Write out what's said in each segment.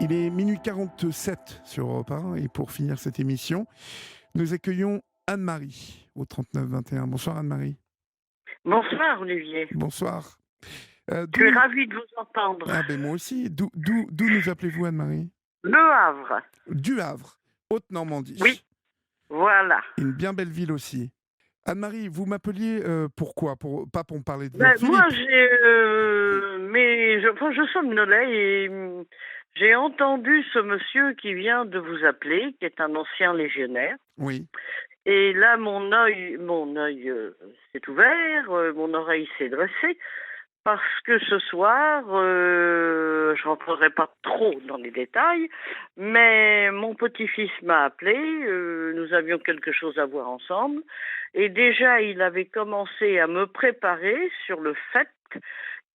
Il est minuit 47 sur Europe 1 et pour finir cette émission, nous accueillons Anne-Marie au 39-21. Bonsoir Anne-Marie. Bonsoir Olivier. Bonsoir. Je suis ravie de vous entendre. Ah ben moi aussi. D'où nous appelez-vous Anne-Marie? Le Havre. Du Havre, Haute-Normandie. Oui, voilà. Une bien belle ville aussi. Anne-Marie, vous m'appeliez pourquoi? Pas pour me parler de Ben, votre moi, Philippe. je somnolais et j'ai entendu ce monsieur qui vient de vous appeler, qui est un ancien légionnaire. Oui. Et là, mon œil s'est ouvert, mon oreille s'est dressée. Parce que ce soir, je rentrerai pas trop dans les détails, mais mon petit-fils m'a appelé, nous avions quelque chose à voir ensemble, et déjà il avait commencé à me préparer sur le fait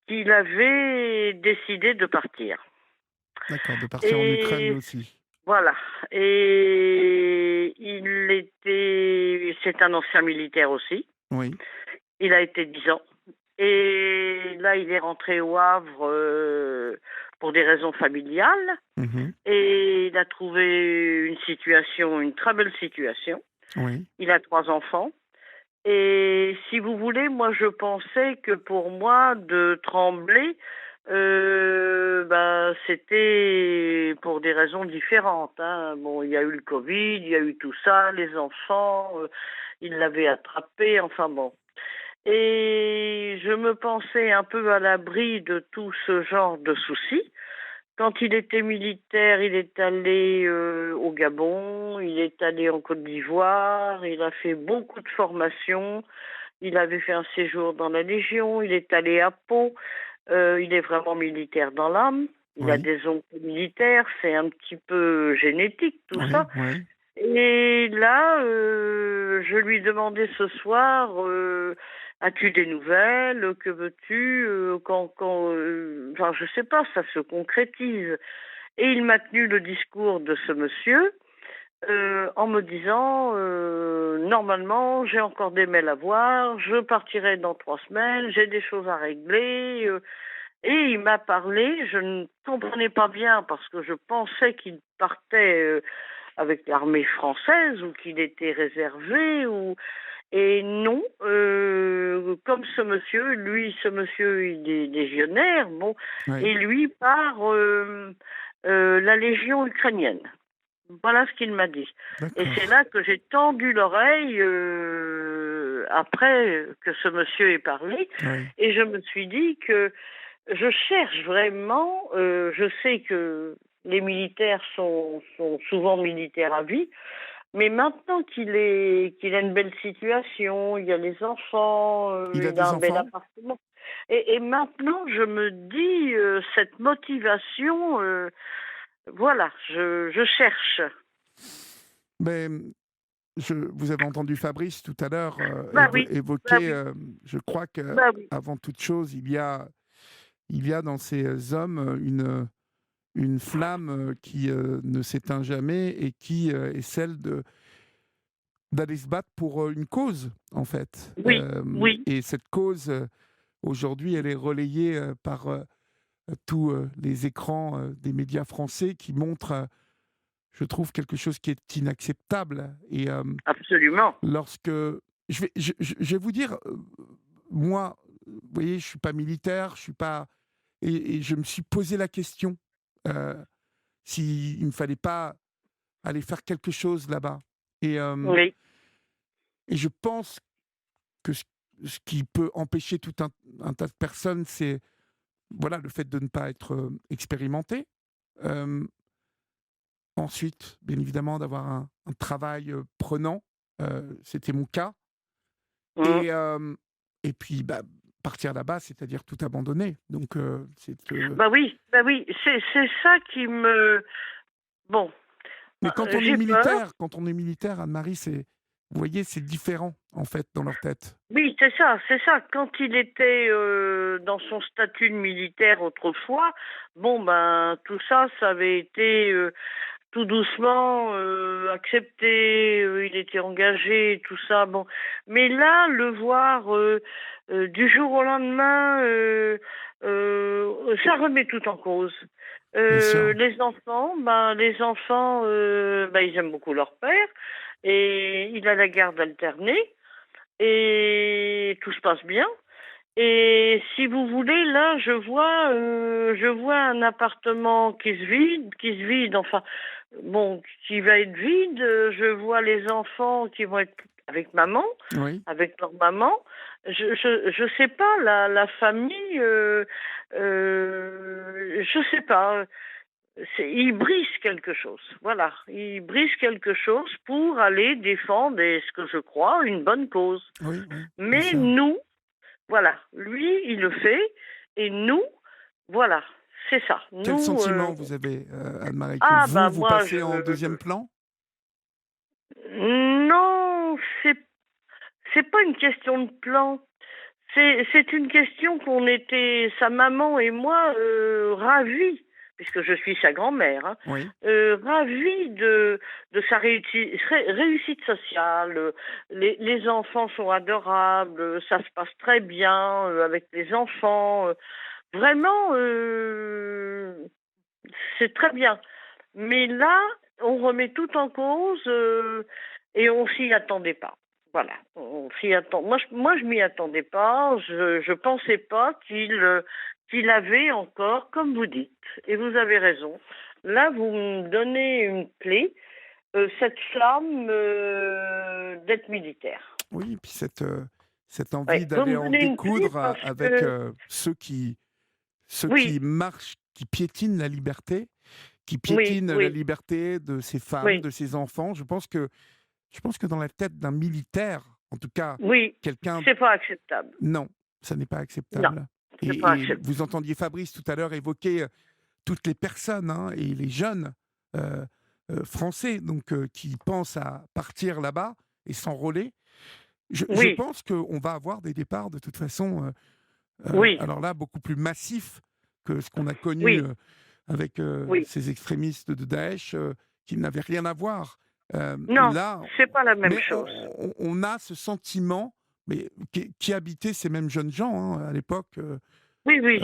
qu'il avait décidé de partir. D'accord, de partir en Ukraine Et aussi. voilà. Et c'est un ancien militaire aussi. Oui. Il a été 10 ans. Et là, il est rentré au Havre pour des raisons familiales. Mhm. Et il a trouvé une très belle situation. Oui. Il a 3 enfants. Et si vous voulez, moi, je pensais que pour moi, de trembler, c'était pour des raisons différentes, hein. Bon, il y a eu le Covid, il y a eu tout ça, les enfants, ils l'avaient attrapé, enfin bon. Et je me pensais un peu à l'abri de tout ce genre de soucis. Quand il était militaire, il est allé au Gabon, il est allé en Côte d'Ivoire, il a fait beaucoup de formations, il avait fait un séjour dans la Légion, il est allé à Pau, il est vraiment militaire dans l'âme, il a Oui. des oncles militaires, c'est un petit peu génétique tout Oui. ça. Oui. Et là, je lui demandais ce soir, as-tu des nouvelles? Que veux-tu? Enfin, je sais pas, ça se concrétise. Et il m'a tenu le discours de ce monsieur en me disant, normalement, j'ai encore des mails à voir, je partirai dans 3 semaines, j'ai des choses à régler. Et il m'a parlé, je ne comprenais pas bien parce que je pensais qu'il partait avec l'armée française ou qu'il était réservé et non, comme ce monsieur il est légionnaire, bon, Oui. et lui par la légion ukrainienne. Voilà ce qu'il m'a dit. Et c'est D'accord. là que j'ai tendu l'oreille après que ce monsieur ait parlé, Oui. et je me suis dit que je cherche vraiment, je sais que les militaires sont souvent militaires à vie, mais maintenant qu'il a une belle situation, il y a les enfants, Il a il a des un bel enfants? appartement. Et maintenant, je me dis, cette motivation, voilà, je cherche. Mais vous avez entendu Fabrice tout à l'heure Bah oui, bah évoquer, oui, je crois que bah oui. avant toute chose, il y a dans ces hommes une flamme qui ne s'éteint jamais et qui est celle d'aller se battre pour une cause, en fait. Oui, oui, Et cette cause, aujourd'hui, elle est relayée par tous les écrans des médias français qui montrent, je trouve, quelque chose qui est inacceptable. Et absolument. lorsque je vais vous dire, moi, vous voyez, je suis pas militaire, je suis pas, et je me suis posé la question euh, s'il ne fallait pas aller faire quelque chose là-bas. Et, euh, Oui, et je pense que ce qui peut empêcher tout un tas de personnes, c'est voilà le fait de ne pas être expérimenté. Euh, Ensuite, bien évidemment, d'avoir un travail prenant. C'était mon cas. mm. Et puis, bah, partir là-bas, c'est-à-dire tout abandonner. Donc, Bah oui, c'est ça qui me... Bon, Mais j'ai peur. quand on est militaire, Anne-Marie, vous voyez, c'est différent, en fait, dans leur tête. Oui, c'est ça, c'est ça. Quand il était dans son statut de militaire autrefois, bon ben tout ça, ça avait été tout doucement accepté, il était engagé, tout ça. Bon, mais là, le voir du jour au lendemain, ça remet tout en cause. bien sûr. Les enfants, ils aiment beaucoup leur père et il a la garde alternée et tout se passe bien. Et si vous voulez, là, je vois un appartement qui se vide, enfin, bon, qui va être vide. Je vois les enfants qui vont être avec maman, Oui, avec leur maman. Je sais pas, la famille, je sais pas. Ils brisent quelque chose. Voilà, ils brisent quelque chose pour aller défendre, et ce que je crois, une bonne cause. oui, oui, bien Mais sûr. nous, voilà, lui, il le fait, et nous, voilà, c'est ça. Quel Nous, sentiment vous avez, Anne-Marie, que ah vous, bah vous moi, passez en deuxième plan? non, c'est pas une question de plan. C'est une question qu'on était, sa maman et moi, ravis, puisque je suis sa grand-mère, hein, Oui, ravis de sa réussite sociale. Les enfants sont adorables, ça se passe très bien avec les enfants. Vraiment, c'est très bien. Mais là, on remet tout en cause et on s'y attendait pas. Voilà, on s'y attend. Moi, je m'y attendais pas. Je pensais pas qu'il avait encore, comme vous dites, et vous avez raison. Là, vous me donnez une clé, cette flamme d'être militaire. oui, et puis cette envie Ouais, vous d'aller me en donnez une clé découdre parce avec que ceux qui oui, marchent, qui piétinent la liberté, qui oui, piétinent la oui, liberté de ces femmes, oui, de ces enfants. Je pense que dans la tête d'un militaire, en tout cas, oui, quelqu'un, c'est pas acceptable. non, ça n'est pas Non, acceptable. c'est pas Et acceptable. vous entendiez Fabrice tout à l'heure évoquer toutes les personnes, hein, et les jeunes euh, français, donc qui pensent à partir là-bas et s'enrôler. Je Oui, pense qu'on va avoir des départs de toute façon, oui, alors là, beaucoup plus massifs que ce qu'on a connu oui, avec oui. ces extrémistes de Daesh qui n'avaient rien à voir. Non, Là, c'est pas la même mais chose. on a ce sentiment, mais qui habitait ces mêmes jeunes gens, hein, à l'époque, Oui, oui,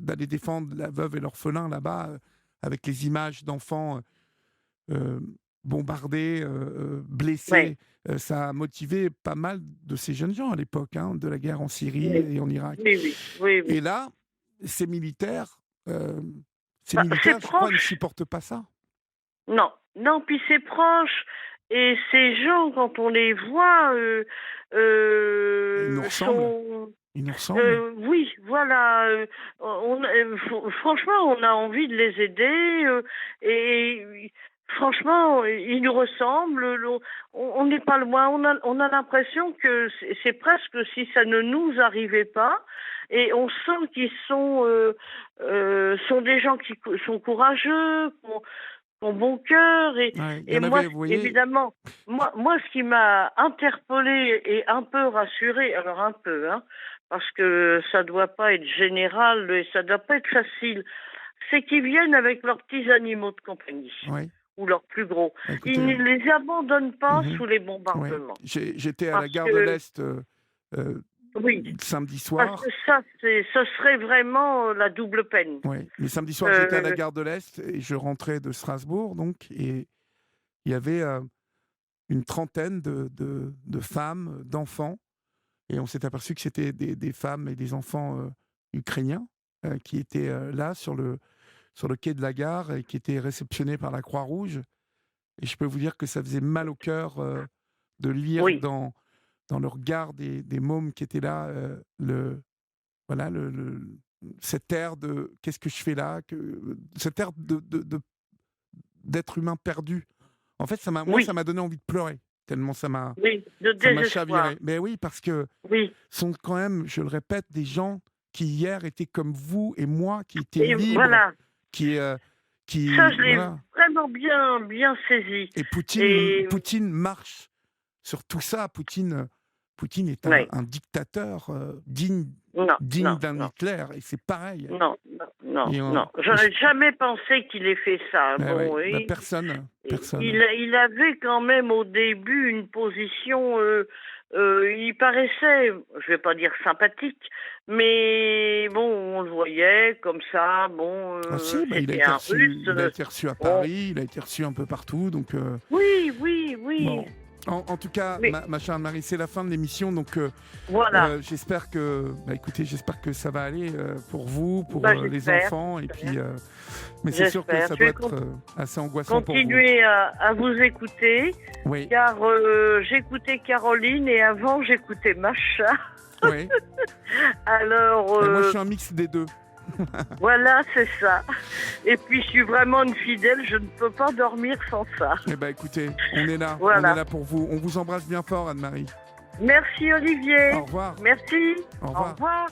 d'aller défendre la veuve et l'orphelin là-bas, avec les images d'enfants euh, bombardés, ouais, blessés. Ça a motivé pas mal de ces jeunes gens à l'époque, hein, de la guerre en Syrie oui, et en Irak. oui, oui, oui, Et oui. là, ces militaires, euh, ces Bah, c'est militaires, je crois, ne proche. supportent pas ça. Non, non, puis c'est proche. Et ces gens, quand on les voit, Ils nous ressemblent. sont. Ils nous ressemblent. Oui, voilà. Franchement, on a envie de les aider. Et franchement, ils nous ressemblent. On n'est pas loin. On a l'impression que c'est presque si ça ne nous arrivait pas. Et on sent qu'ils sont des gens qui sont courageux, qui ont bon cœur. Et, Ouais, il y et en moi, avait, vous voyez. évidemment, moi, ce qui m'a interpellée et un peu rassurée, alors un peu, hein, parce que ça doit pas être général et ça doit pas être facile, c'est qu'ils viennent avec leurs petits animaux de compagnie Oui, ou leurs plus gros. Ils écoutez. ne les abandonnent pas Mhm. sous les Ouais. bombardements. J'étais à la Parce gare de que, l'Est euh, oui, samedi parce que soir. ça, ce serait vraiment la double peine. Oui, mais samedi soir, j'étais à la Euh, gare de l'Est et je rentrais de Strasbourg, donc, et il y avait une trentaine de femmes, d'enfants, et on s'est aperçu que c'était des femmes et des enfants ukrainiens qui étaient là sur le quai de la gare et qui étaient réceptionnés par la Croix-Rouge. Et je peux vous dire que ça faisait mal au cœur de lire oui, dans le regard des mômes qui étaient là, voilà, cet air de qu'est-ce que je fais là, cet air d'être humain perdu. En fait, moi, ça oui, m'a donné envie de pleurer, tellement oui, de ça m'a désespoir. chaviré. Mais oui, parce que Oui. sont quand même, je le répète, des gens qui hier étaient comme vous et moi, qui étaient Et libres, voilà, qui, euh, ça, qui je l'ai voilà. vraiment bien saisi. Et Poutine, Et Poutine marche sur tout ça. Poutine Poutine est Oui. un dictateur digne Non, d'un non. Hitler, et c'est pareil. Non, Et non. J'aurais jamais pensé qu'il ait fait ça. bah Bon, ouais, bah oui. personne. Il avait quand même au début une position, il paraissait, je vais pas dire sympathique, mais bon, on le voyait comme ça, bon, Ah si, bah, c'était un Russe. il a été reçu à Bon, Paris, il a été reçu un peu partout, donc oui, bon. En tout cas, mais ma chère Marie, c'est la fin de l'émission, donc voilà. j'espère que, écoutez, j'espère que ça va aller pour vous, pour Bah, les j'espère. enfants, et puis, mais c'est sûr que J'espère. ça Je doit vais être assez angoissant pour vous. continuer à vous écouter, Oui, car j'écoutais Caroline et avant j'écoutais Macha. oui. Alors, Et moi, je suis un mix des deux. voilà, c'est ça. Et puis, je suis vraiment une fidèle, je ne peux pas dormir sans ça. Eh ben, écoutez, on est là, Voilà. on est là pour vous. On vous embrasse bien fort, Anne-Marie. Merci, Olivier. Au revoir. Merci. Au revoir. Au revoir.